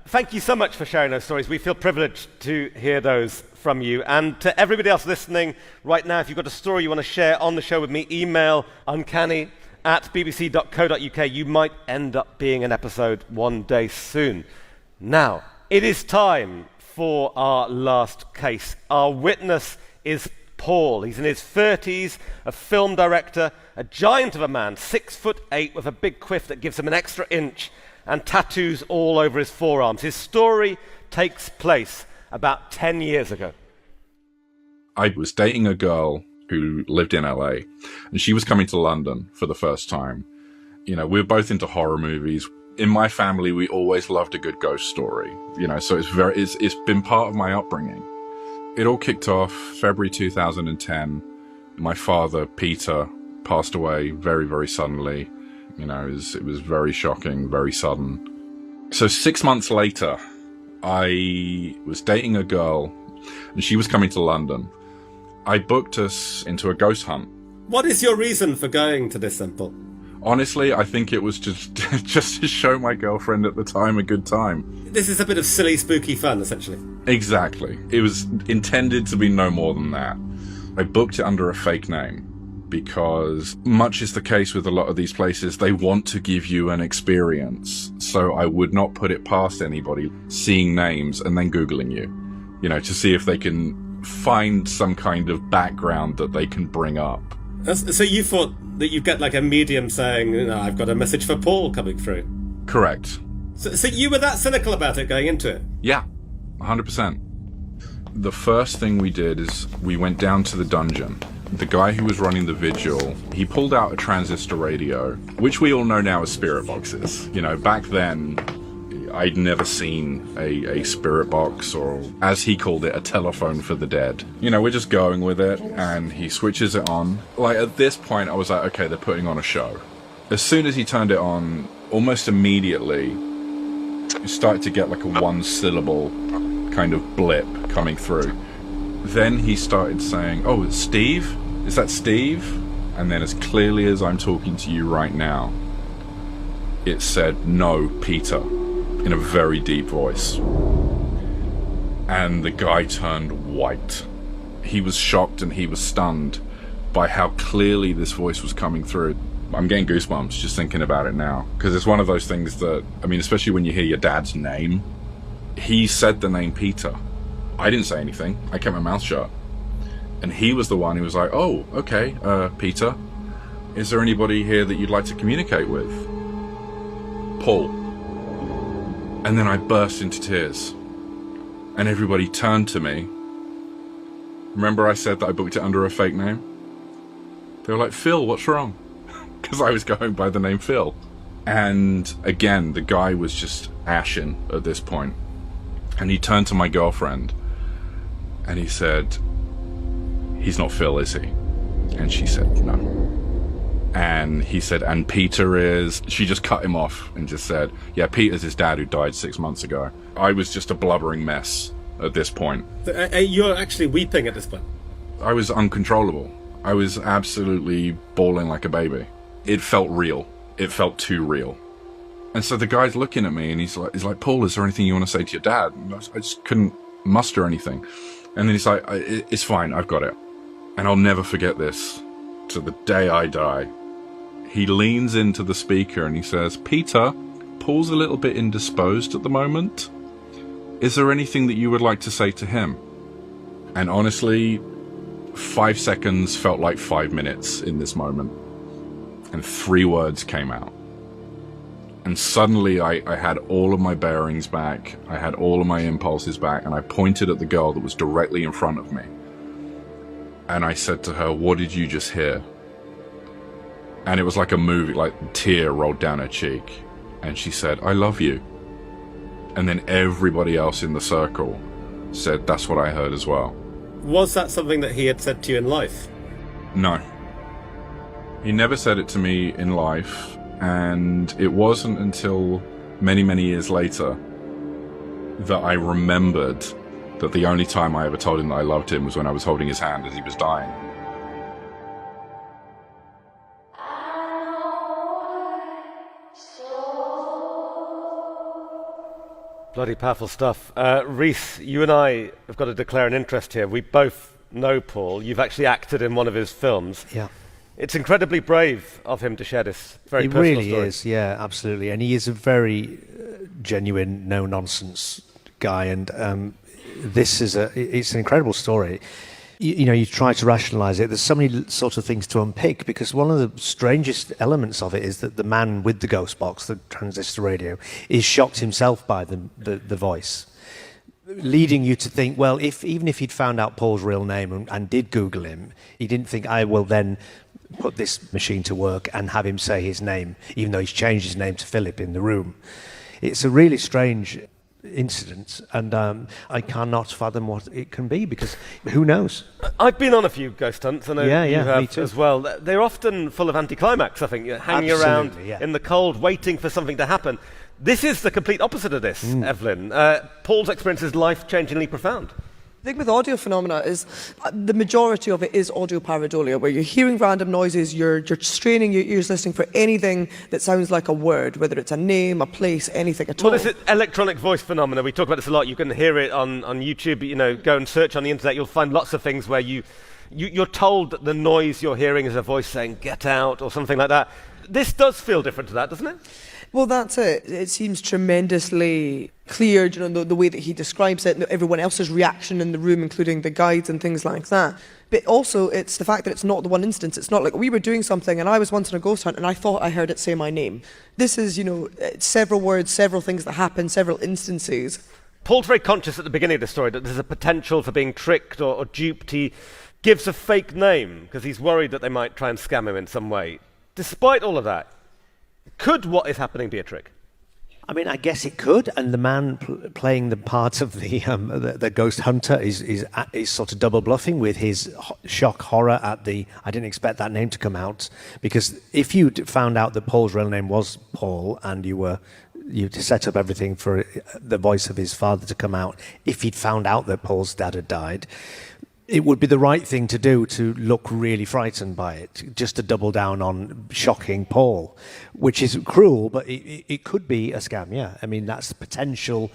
Thank you so much for sharing those stories. We feel privileged to hear those from you. And to everybody else listening right now, if you've got a story you want to share on the show with me, email uncanny@bbc.co.uk. You might end up being an episode one day soon. Now, it is time for our last case. Our witness is Paul. He's in his 30s, a film director, a giant of a man, 6'8", with a big quiff that gives him an extra inch, and tattoos all over his forearms. His story takes place about 10 years ago. I was dating a girl who lived in LA, and she was coming to London for the first time. We were both into horror movies. In my family, we always loved a good ghost story. So it's been part of my upbringing. It all kicked off February 2010. My father, Peter, passed away very, very suddenly. It was very shocking, very sudden. So 6 months later, I was dating a girl, and she was coming to London. I booked us into a ghost hunt. What is your reason for going to this, Paul? Honestly, I think it was just to show my girlfriend at the time a good time. This is a bit of silly, spooky fun, essentially. Exactly. It was intended to be no more than that. I booked it under a fake name, because much is the case with a lot of these places, they want to give you an experience. So I would not put it past anybody seeing names and then Googling you, to see if they can find some kind of background that they can bring up. So you thought that you'd get like a medium saying, I've got a message for Paul coming through? Correct. So you were that cynical about it going into it? Yeah, 100%. The first thing we did is we went down to the dungeon. The guy who was running the vigil, he pulled out a transistor radio, which we all know now as spirit boxes. Back then, I'd never seen a spirit box, or as he called it, a telephone for the dead. We're just going with it, and he switches it on. Like, at this point, I was like, okay, they're putting on a show. As soon as he turned it on, almost immediately, you start to get like a one-syllable kind of blip coming through. Then he started saying, oh, it's Steve? Is that Steve? And then as clearly as I'm talking to you right now, it said, no, Peter, in a very deep voice. And the guy turned white. He was shocked and he was stunned by how clearly this voice was coming through. I'm getting goosebumps just thinking about it now, because it's one of those things that, especially when you hear your dad's name, he said the name Peter. I didn't say anything. I kept my mouth shut. And he was the one who was like, oh, okay, Peter, is there anybody here that you'd like to communicate with? Paul. And then I burst into tears. And everybody turned to me. Remember I said that I booked it under a fake name? They were like, Phil, what's wrong? Because I was going by the name Phil. And again, the guy was just ashen at this point. And he turned to my girlfriend. And he said, he's not Phil, is he? And she said, no. And he said, and Peter is... She just cut him off and just said, yeah, Peter's his dad who died 6 months ago. I was just a blubbering mess at this point. You're actually weeping at this point. I was uncontrollable. I was absolutely bawling like a baby. It felt real. It felt too real. And so the guy's looking at me and he's like, Paul, is there anything you want to say to your dad? And I just couldn't muster anything. And then he's like, it's fine, I've got it. And I'll never forget this to the day I die. He leans into the speaker and he says, Peter, Paul's a little bit indisposed at the moment. Is there anything that you would like to say to him? And honestly, 5 seconds felt like 5 minutes in this moment. And 3 words came out. And suddenly I had all of my bearings back. I had all of my impulses back. And I pointed at the girl that was directly in front of me. And I said to her, what did you just hear? And it was like a movie, like a tear rolled down her cheek. And she said, I love you. And then everybody else in the circle said, that's what I heard as well. Was that something that he had said to you in life? No. He never said it to me in life. And it wasn't until many, many years later that I remembered that the only time I ever told him that I loved him was when I was holding his hand as he was dying. Bloody powerful stuff. Reece, you and I have got to declare an interest here. We both know Paul. You've actually acted in one of his films. Yeah. It's incredibly brave of him to share this very personal story. He really is, yeah, absolutely. And he is a very genuine, no-nonsense guy. And this is it's an incredible story. You try to rationalise it. There's so many sort of things to unpick, because one of the strangest elements of it is that the man with the ghost box, the transistor radio, is shocked himself by the voice, leading you to think, well, even if he'd found out Paul's real name and did Google him, he didn't think, I will then put this machine to work and have him say his name, even though he's changed his name to Philip in the room. It's a really strange incident, and I cannot fathom what it can be, because who knows? I've been on a few ghost hunts, and I know you have me too. as well. They're often full of anticlimax, I think. You're hanging around in the cold, waiting for something to happen. This is the complete opposite of this, Evelyn. Paul's experience is life-changingly profound. The thing with audio phenomena is the majority of it is audio pareidolia, where you're hearing random noises, you're straining your ears listening for anything that sounds like a word, whether it's a name, a place, anything at all. Well, this is electronic voice phenomena. We talk about this a lot. You can hear it on YouTube. Go and search on the internet. You'll find lots of things where you're told that the noise you're hearing is a voice saying, get out, or something like that. This does feel different to that, doesn't it? Well, that's it. It seems tremendously clear, the way that he describes it, and everyone else's reaction in the room, including the guides and things like that. But also, it's the fact that it's not the one instance. It's not like we were doing something and I was once on a ghost hunt and I thought I heard it say my name. This is, several words, several things that happen, several instances. Paul's very conscious at the beginning of the story that there's a potential for being tricked or duped. He gives a fake name because he's worried that they might try and scam him in some way. Despite all of that, could what is happening be a trick? I mean, I guess it could, and the man playing the part of the ghost hunter is sort of double bluffing with his shock horror at the. I didn't expect that name to come out, because if you found out that Paul's real name was Paul and you set up everything for the voice of his father to come out, if he'd found out that Paul's dad had died, it would be the right thing to do to look really frightened by it, just to double down on shocking Paul, which is cruel, but it could be a scam, yeah. I mean, that's the potential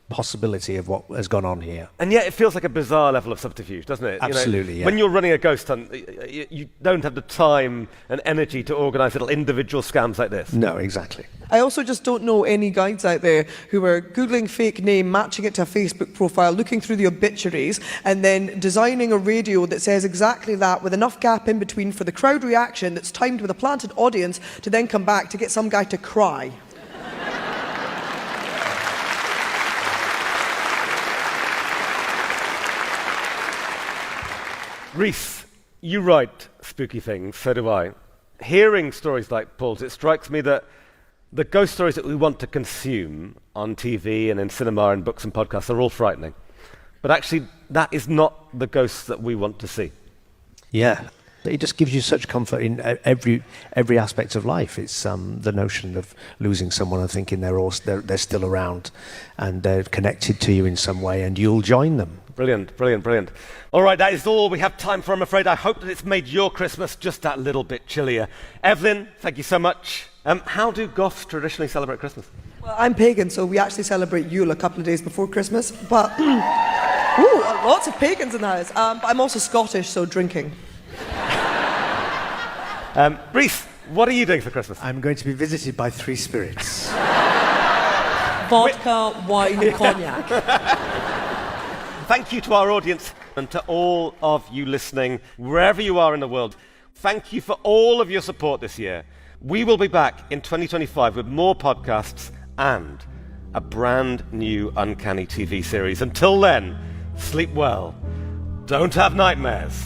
possibility of what has gone on here. And yet it feels like a bizarre level of subterfuge, doesn't it? Absolutely, yeah. When you're running a ghost hunt, you don't have the time and energy to organise little individual scams like this. No, exactly. I also just don't know any guides out there who are Googling fake name, matching it to a Facebook profile, looking through the obituaries, and then designing a radio that says exactly that, with enough gap in between for the crowd reaction that's timed with a planted audience to then come back to get some guy to cry. Reece, you write spooky things, so do I. Hearing stories like Paul's, it strikes me that the ghost stories that we want to consume on TV and in cinema and books and podcasts are all frightening. But actually, that is not the ghosts that we want to see. Yeah. It just gives you such comfort in every aspect of life. It's the notion of losing someone and thinking they're still around and they're connected to you in some way, and you'll join them. Brilliant, brilliant, brilliant. All right, that is all we have time for, I'm afraid. I hope that it's made your Christmas just that little bit chillier. Evelyn, thank you so much. How do Goths traditionally celebrate Christmas? Well, I'm pagan, so we actually celebrate Yule a couple of days before Christmas. But lots of pagans in the house. But I'm also Scottish, so drinking. Reece, what are you doing for Christmas? I'm going to be visited by 3 spirits. Vodka, wine, cognac. Thank you to our audience and to all of you listening, wherever you are in the world. Thank you for all of your support this year. We will be back in 2025 with more podcasts and a brand new Uncanny TV series. Until then, sleep well. Don't have nightmares.